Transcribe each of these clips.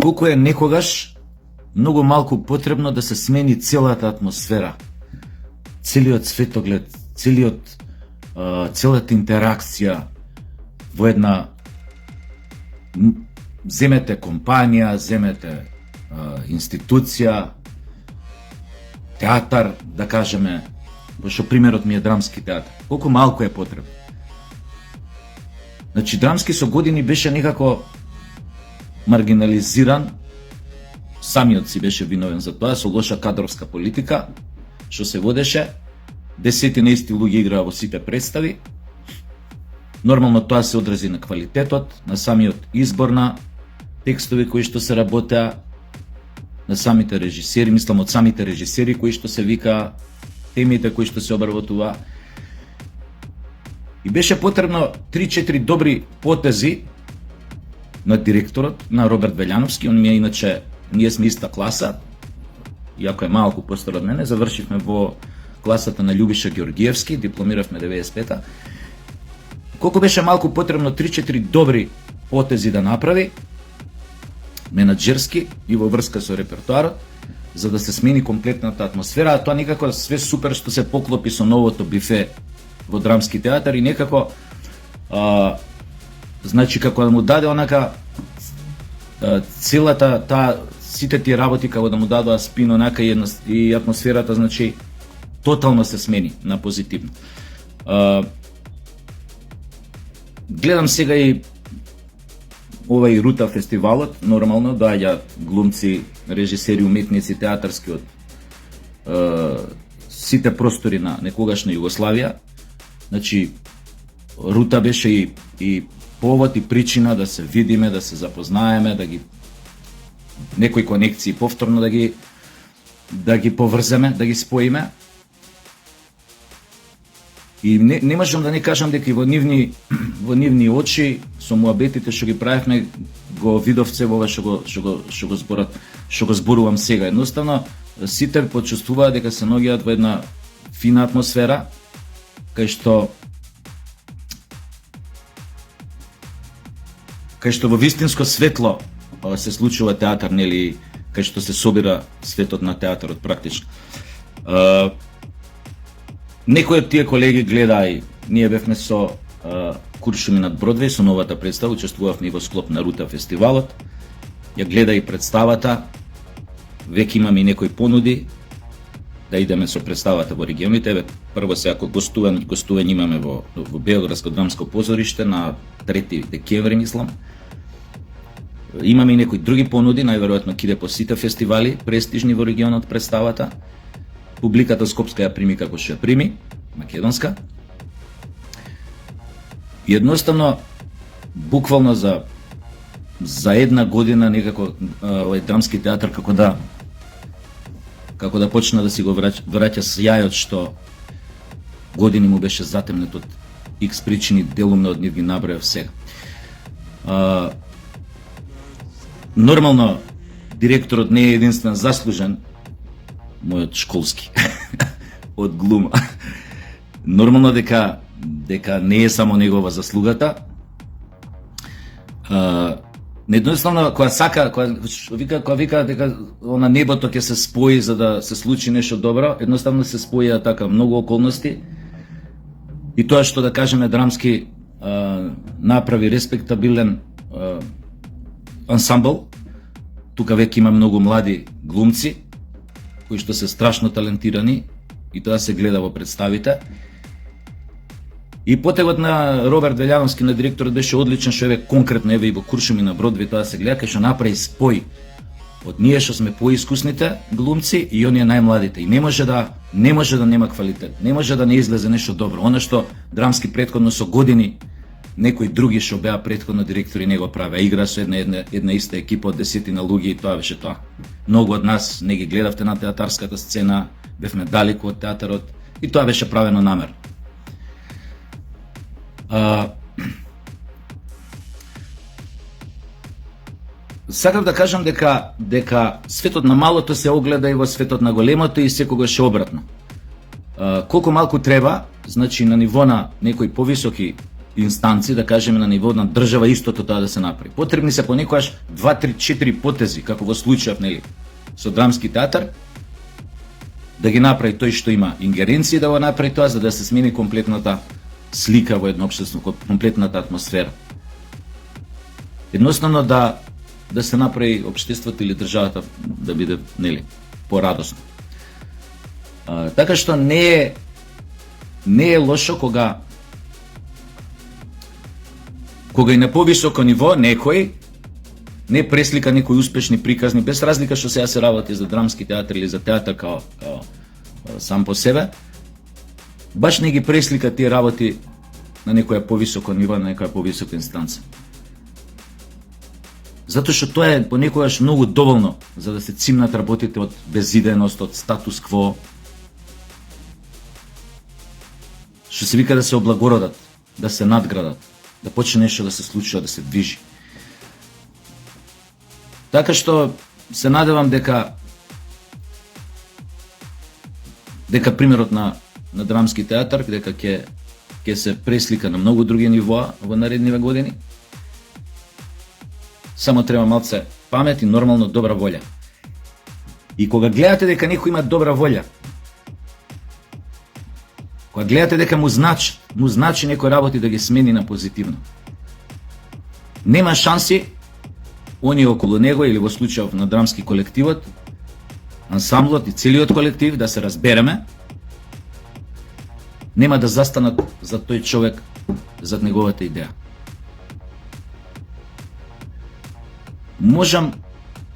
колку е некогаш многу малку потребно да се смени целата атмосфера, целиот светоглед, целата интеракција во една, земете компанија, земете институција, театар, да кажеме, пошто примерот ми е драмски театар. Колку малку е потребно. Значи, драмски со години беше некако маргинализиран, самиот си беше виновен за тоа, со лоша кадровска политика, што се водеше, 10 наисти луѓе играа во сите представи. Нормално тоа се одрази на квалитетот, на самиот избор на текстови кои што се работеа, на самите режисери, мислам од самите режисери кои што се вика, темите кои што се обработува. И беше потребно 3-4 добри потези на директорот, на Роберт Велјановски. Он ми е иначе, ние сме иста класа, иако е малку постар од мене, завршивме во класата на Љубиша Георгиевски, дипломиравме 95-та. Колку беше малку потребно 3-4 добри потези да направи, менаџерски и во врска со репертоарот, за да се смени комплетната атмосфера, а тоа некако све супер што се поклопи со новото бифе во драмски театар и некако значи како да му даде онака целата таа, сите тие работи како да му дадоа спин онака и атмосферата, значи тотално се смени на позитивно. Гледам сега и овај Рута фестивалот, нормално доаѓа глумци, режисери, уметници, театарски од сите простори на некогашна Југославија. Значи, Рута беше и повод и причина да се видиме, да се запознаеме, да ги некои конекции повторно да ги поврземе, да ги споиме. И не можам да не кажам дека и во нивни очи со муабетите што ги правевме го видовце во ова што го зборувам сега. Едноставно сите почувствуваа дека се наоѓаат во една фина атмосфера кај што во вистинско светло се случува театар, нели, кај што се собира светот на театарот практично. Некои од тие колеги гледаа и ние бевме со Куршуми над Бродвеј, со новата представа, учествувавме и во склоп на Рута фестивалот. Ја гледа и представата, веќе имаме и некои понуди да идеме со представата во регионите. Прво се ако гостување имаме во Београдско драмско позориште на 3 декември, мислам. Имаме и некои други понуди, најверојатно ќе иде по сите фестивали престижни во регионот представата. Публиката скопска ја прими како што ја прими, македонска. И едноставно, буквално за една година некако овој драмски театар како да почна да си го враќа сјајот што години му беше затемнет од X причини, делумно од нив ги набројав сега. Нормално, директорот не е единствен заслужен, мојот школски, од глума. Нормално дека не е само негова заслугата. Едноставно, кога вика дека на небото ќе се спои за да се случи нешто добро, едноставно се споија така многу околности. И тоа што, да кажеме, драмски направи респектабилен ансамбл. Тука веќе има многу млади глумци кои што се страшно талентирани и тоа се гледа во представите. И потегот на Роберт Велјановски, на директорот, беше одличен, што еве конкретно еве и во Куршуми на Бродвеј тоа се гледа, кај што направи спој од ние што сме поискусните глумци и оние најмладите. И не може да нема квалитет, не може да не излезе нешто добро. Она што драмски претходно со години некои други што беа претходно директори не го правеа. Игра со една иста екипа од 10 луѓе и тоа беше тоа. Многу од нас не ги гледавте на театарската сцена, бевме далеку од театарот и тоа беше правено намерно. Сакав да кажам дека светот на малото се огледа и во светот на големото и секогаш обратно. Колку малку треба, значи на ниво на некои повисоки инстанци, да кажеме на ниво на држава истото тоа да се направи. Потребни се понекогаш 2, 3, 4 потези, како во случајов, нели, со драмски театар, да ги направи тој што има ингеренција да го направи тоа, за да се смени комплетната слика во едно општество, комплетната атмосфера. Едноставно да се направи општеството или државата да биде, нели, порадосно. Така што не е лошо кога и на повисоко ниво некој не преслика некои успешни приказни, без разлика што сега се работи за драмски театар или за театар као сам по себе, баш не ги преслика тие работи на некоја повисоко ниво, на некоја повисока инстанца. Затоа што тоа е понекогаш многу доволно за да се цимнат работите од безиденост, од статус кво, што се вика да се облагородат, да се надградат, да почне нешто да се случува, да се движи. Така што се надевам дека примерот на драмски театар, дека ќе се преслика на многу други нивоа во наредниве години. Само треба малце памет и нормално добра волја. И кога гледате дека некој има добра волја, кога гледате дека му значи некој работи да ги смени на позитивно, нема шанси оние околу него или во случајов на драмски колективот, ансамблот и целиот колектив да се разбереме, нема да застанат за тој човек, за неговата идеја.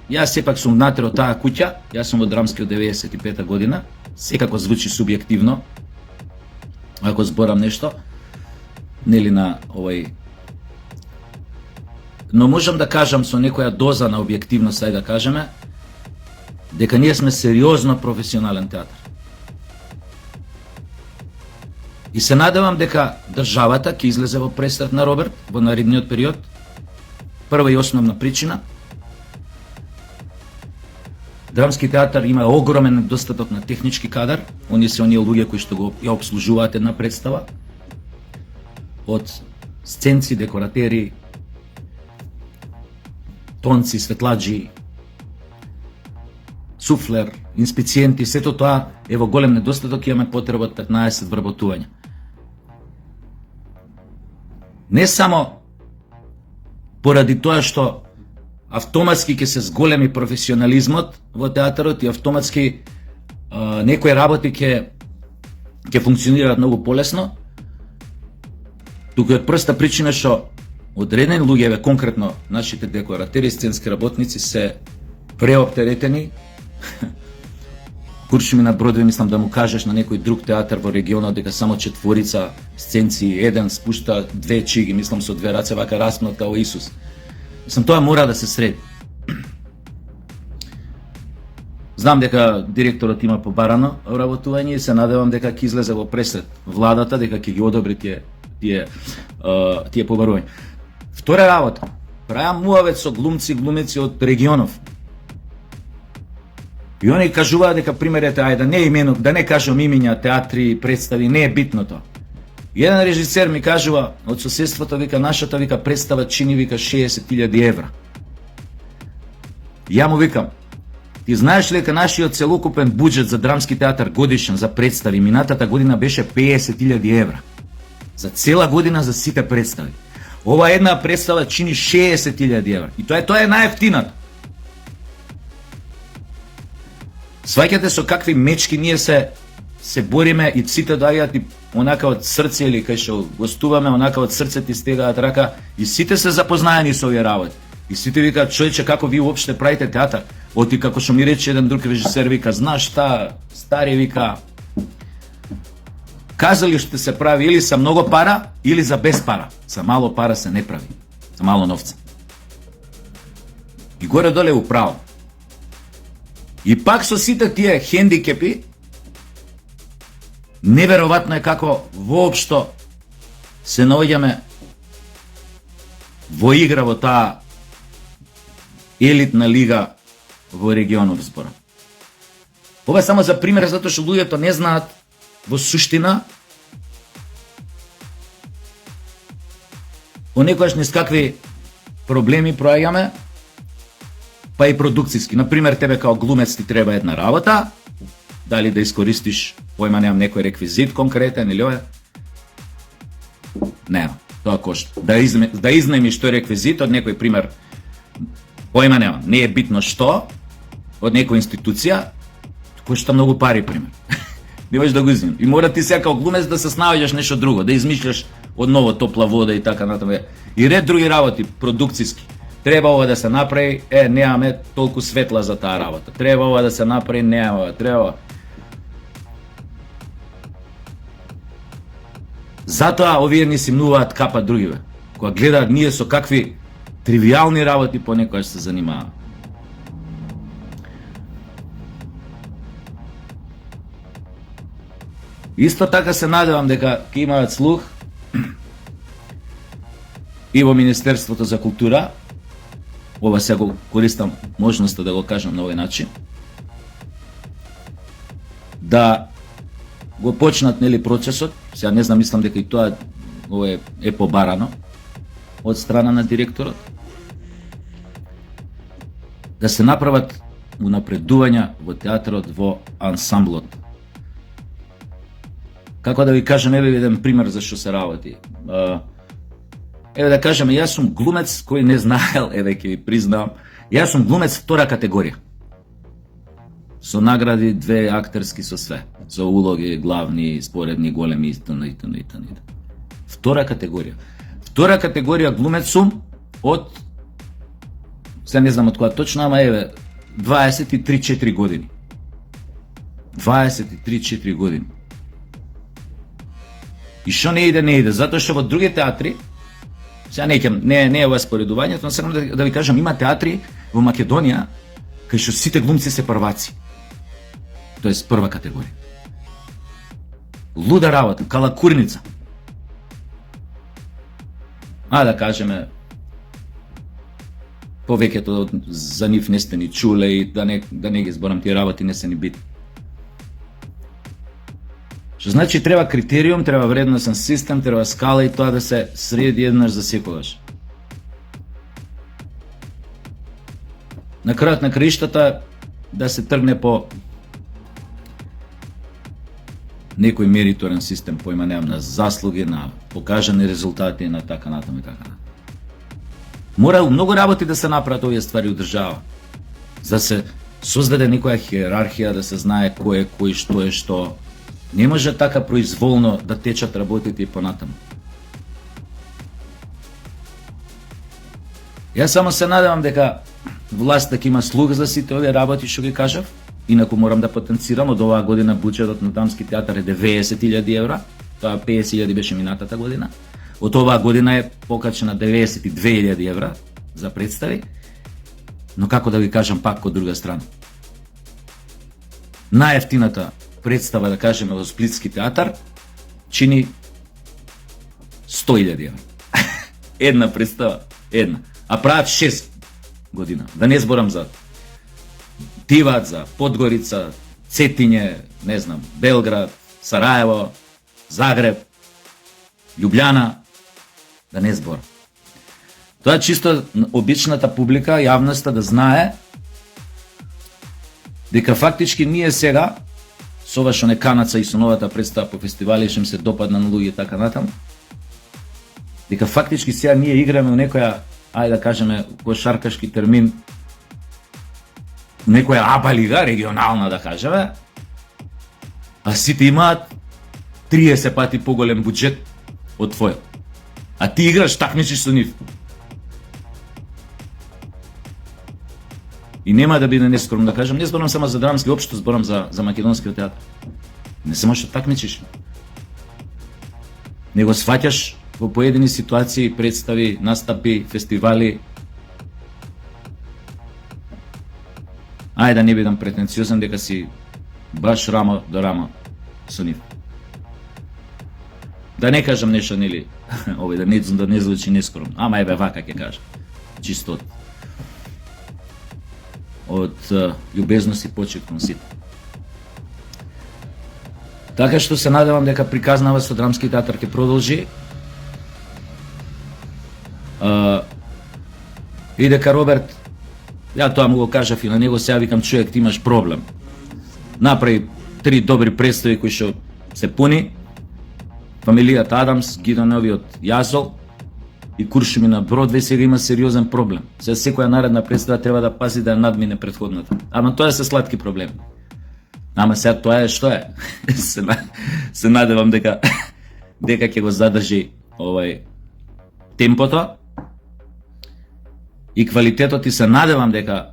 Јас сепак сум внатре од таа куќа, јас сум во драмски од 95 година, секако звучи субјективно, ако зборам нешто, нели на овој, но можам да кажам со некоја доза на објективност, ај да кажеме, дека ние сме сериозно професионален театар. И се надевам дека државата ќе излезе во престрат на Роберт во наредниот период. Прва и основна причина, драмски театар има огромен недостаток на технички кадар, оние се оние луѓе кои што ја обслужуваат една представа, од сценци, декоратери, тонци, светладжи, суфлер, инспициенти, сето тоа е во голем недостаток и имаме потреба од 15 вработувања. Не само поради тоа што автоматски ќе се зголеми професионализмот во театарот и автоматски некои работи ќе функционираат многу полесно, туку од проста причина што одредени луѓе, конкретно нашите декоратери, сценски работници се преоптеретени. Куршуми на Бродвеј, мислам да му кажеш на некој друг театар во регионот дека само 4 сценци, еден спушта 2 чиги, мислам со 2 раце вака распнат као Исус. Мислам, тоа мора да се среди. Знам дека директорот има побарано работување и се надевам дека ќе излезе во пресред владата, дека ќе ги одобри тие побарувања. Втора работа, правам муавет со глумци од регионов. И они кажуваат дека примерете, да не кажам имиња, театри, представи, не е битно тоа. Еден режисер ми кажува од соседството, вика, нашата представа чини 60.000 евра. Ја му викам, ти знаеш ли дека нашиот целокупен буџет за драмски театар годишен за представи минатата година беше 50.000 евра. За цела година за сите представи. Ова една представа чини 60.000 евра. И тоа е најефтината. Сваќате со какви мечки ние се бориме и сите доаѓаат и онака од срце или кај што гостуваме, онака од срце ти стегаат рака и сите се запознаени со овие работи. И сите викаат, човече, како ви уопште правите театар? Оти како што ми рече еден друг режисер, вика, знаеш шта, стари, вика, казалиште се прави или за многу пара, или за без пара. За мало пара се не прави, за мало новца. И горе-доле управо. И пак со сите тие хендикепи, неверојатно е како воопшто се наоѓаме во игра во таа елитна лига во регионов збор. Ова е само за пример, затоа што луѓето не знаат во суштина Онекогаш низ какви проблеми проаѓаме, па и продукцијски. Например, тебе као глумец ти треба една работа, дали да искористиш, појма немам, некој реквизит конкретен или ова. Нема, тоа кошта. Да изнаемиш тој реквизит од некој, пример, појма немам, не е битно што, од некоја институција, кошта многу пари, пример. Не можеш да го изнаемиш. И мора ти сега као глумец да се снаоѓаш нешто друго, да измишляш од ново топла вода и така натаму. И ред други работи, продукцијски. Треба ова да се направи, немаме толку светла за таа работа. Треба ова да се направи, немаме, треба. Затоа овие ни симнуваат капа другиве. Кога гледаат ние со какви тривијални работи понекогаш се занимаваме. Исто така се надевам дека ќе имаат слух и во Министерството за култура. Ова сега го користам можноста да го кажам на овој начин. Да го почнат, нели, процесот. Сега не знам, мислам дека и тоа ова е побарано од страна на директорот. Да се направат унапредувања во театарот, во ансамблот. Како да ви кажам, еве еден пример за што се работи. Еве да кажеме, јас сум глумец кој не знаел, еве ќе ви признавам, јас сум глумец втора категорија. Со награди 2 актерски со све, со улоги главни, споредни, големи и. Втора категорија. Втора категорија глумец сум од, се не знам од која точно, ама еве 23-4 години. 23-4 години. И што не иде, затоа што во други театри, сега не е ова споредувањето, но сакам да ви кажам, има театри во Македонија кај што сите глумци се прваци. Тоест прва категорија. Луда работа, калакурница. Да кажеме, повеќето за нив не сте ни чуле и да не ги зборам тие работи, не се ни битни. Што значи треба критериум, треба вредносен систем, треба скала и тоа да се среди еднаш за секогаш. На крајот на краиштата да се тргне по некој мериторен систем, појма немам, на заслуги, на покажани резултати, на така натаму и така натаму. Мора многу работи да се направат овие ствари у држава. За да се создаде некоја хиерархија, да се знае кој е кој, што е што. Не може така произволно да течат работите и понатаму. Јас само се надевам дека власта ќе има слух за сите овие работи што ги кажав. Инаку морам да потенцирам, од оваа година буџетот на Драмски театар е 90.000 евра, тоа 50.000 беше минатата година. Од оваа година е покачена 92.000 евра за представи, но како да ви кажам пак од друга страна. Најефтината представа, да кажеме, во Сплитски театар чини 100.000 евра. Една представа, една. А прават 6 година. Да не зборам за Тиваца, Подгорица, Цетиње, не знам, Белград, Сараево, Загреб, Љубљана, да не зборам. Тоа чисто обичната публика, јавноста да знае дека фактички ние сега со ова што не канаца и со новата представа по фестивали што им се допадна на луѓе така натаму, дека фактички сега ние играме у некоја, ајде да кажеме, кошаркашки термин, некоја АБА лига, регионална да кажеме, а сите имаат 30 пати поголем буџет од твојот. А ти играш, такмичиш со нив. И нема да биде нескромно да кажам, не зборам само за драмски, општо зборам за македонскиот театар. Не се можеш да такмичиш. Не го сваќаш во поедини ситуации, представи, настапи, фестивали. Ајде да не бидам претенциозен дека си баш рамо до рамо со нив. Да не кажам нешто, нели, овој да не звучи нескромно. Ама ебе вака ќе кажам. Чисто од љубезност и почит кон сите. Така што се надевам дека приказнава со Драмски театар ќе продолжи. И дека Роберт, ја тоа му го кажав и на него, сега викам, човек, ти имаш проблем. Направи 3 добри представи кои што се пуни, фамилијата Адамс, Гидо Новиот Јазол и Куршуми на Бродвеј, сега има сериозен проблем. Сега секоја наредна представа треба да пази да надмине претходната. Ама тоа се сладки проблеми. Ама сега тоа е што е. се надевам дека ќе го задржи темпото и квалитетот, и се надевам дека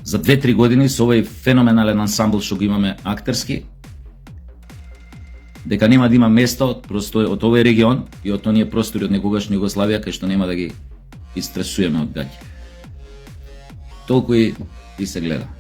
за 2-3 години со овој феноменален ансамбл што го имаме актерски, дека нема да има место просто од овој регион и од оние простори од некогашна Југославија кај што нема да ги истресуваме од гаќи. Толку и се гледа.